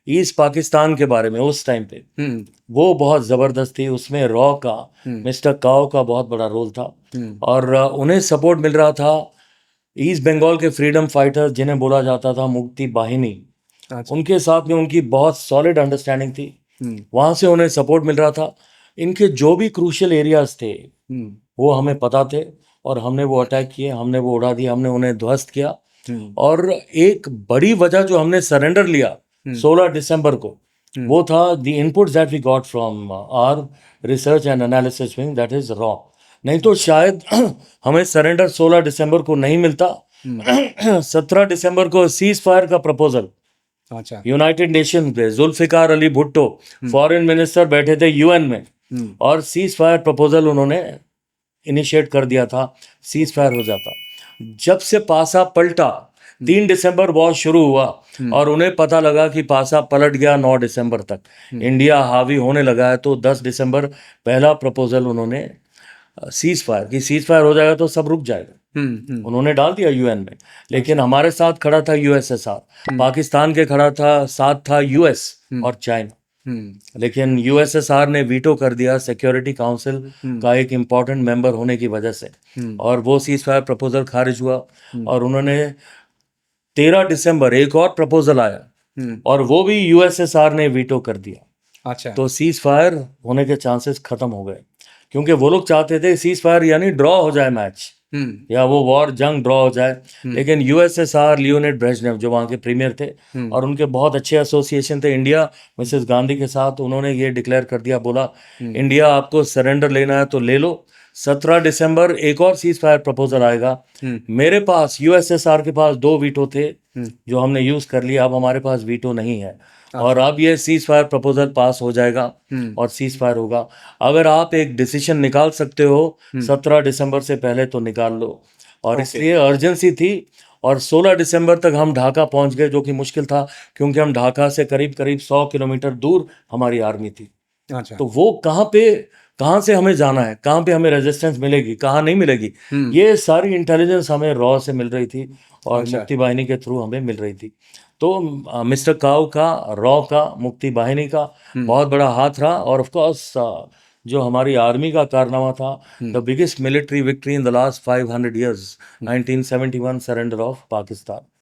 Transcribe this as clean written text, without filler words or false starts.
East Pakistan के बारे में उस टाइम पे, वो बहुत ज़बरदस्त थी। उसमें रॉ का, मिस्टर काओ का बहुत बड़ा रोल था। और उन्हें सपोर्ट मिल रहा था ईस्ट बंगाल के फ्रीडम फाइटर्स जिन्हें बोला जाता था मुक्ति बाहिनी, उनके साथ में उनकी बहुत सॉलिड अंडरस्टैंडिंग थी। वहाँ से उन्हें सपोर्ट मिल रहा था। इनके जो भी क्रूशियल एरियाज थे वो हमें पता थे, और हमने वो अटैक किए, हमने वो उड़ा दिया, हमने उन्हें ध्वस्त किया। और एक बड़ी वजह जो हमने सरेंडर लिया 16 दिसंबर को, वो था the inputs that we got from our research and analysis wing, that is रॉ। नहीं तो शायद हमें सरेंडर 16 दिसंबर को नहीं मिलता। 17 दिसंबर को सीज फायर का प्रपोजल अच्छा, यूनाइटेड नेशन पे जुल्फिकार अली भुट्टो फॉरेन मिनिस्टर बैठे थे यूएन में, और सीज फायर प्रपोजल उन्होंने इनिशिएट कर दिया था, सीज फायर हो जाता। जब से पासा पलटा, 3 दिसंबर वॉर शुरू हुआ, और उन्हें पता लगा कि पासा पलट गया 9 दिसंबर तक, इंडिया हावी होने लगा है, तो 10 दिसंबर पहला प्रपोजल उन्होंने सीज फायर, कि सीज फायर हो जाएगा तो सब रुक जाएगा, उन्होंने डाल दिया यूएन में। लेकिन हमारे साथ खड़ा था यूएसएसआर, पाकिस्तान के खड़ा था, साथ था यूएस और चाइना। लेकिन यूएसएसआर ने वीटो कर दिया सिक्योरिटी काउंसिल का एक इम्पॉर्टेंट मेंबर होने की वजह से, और वो सीज फायर प्रपोजल खारिज हुआ। और उन्होंने 13 दिसंबर एक और प्रपोजल आया, और वो भी यूएसएसआर ने वीटो कर दिया। अच्छा, तो सीज फायर होने के चांसेस खत्म हो गए, क्योंकि वो लोग चाहते थे सीज फायर यानी ड्रॉ हो जाए मैच, या वो वॉर जंग ड्रॉ हो जाए। लेकिन यूएसएसआर, लियोनिड ब्रेजनेव जो वहाँ के प्रीमियर थे, और उनके बहुत अच्छे एसोसिएशन थे इंडिया मिसेस गांधी के साथ, उन्होंने ये डिक्लेयर कर दिया, बोला इंडिया आपको सरेंडर लेना है तो ले लो। 17 दिसंबर एक और सीज फायर प्रपोजल आएगा। मेरे पास, यूएसएसआर के पास 2 वीटो थे जो हमने यूज कर लिया, अब हमारे पास वीटो नहीं है, और अब ये सीज फायर प्रपोजल पास हो जाएगा और सीज फायर होगा। अगर आप एक डिसीजन निकाल सकते हो 17 दिसंबर से पहले तो निकाल लो, और इसलिए अर्जेंसी थी। और 16 दिसंबर तक हम ढाका पहुंच गए, जो कि मुश्किल था, क्योंकि हम ढाका से करीब करीब 100 किलोमीटर दूर हमारी आर्मी थी। अच्छा, तो वो कहाँ से हमें जाना है, कहाँ पे हमें रेजिस्टेंस मिलेगी, कहाँ नहीं मिलेगी, ये सारी इंटेलिजेंस हमें रॉ से मिल रही थी, और मुक्ति बाहिनी के थ्रू हमें मिल रही थी। तो मिस्टर काव का, रॉ का, मुक्ति बाहिनी का बहुत बड़ा हाथ रहा। और ऑफ कोर्स जो हमारी आर्मी का कारनामा था, the biggest military victory in the last 500 years, 1971 surrender of Pakistan.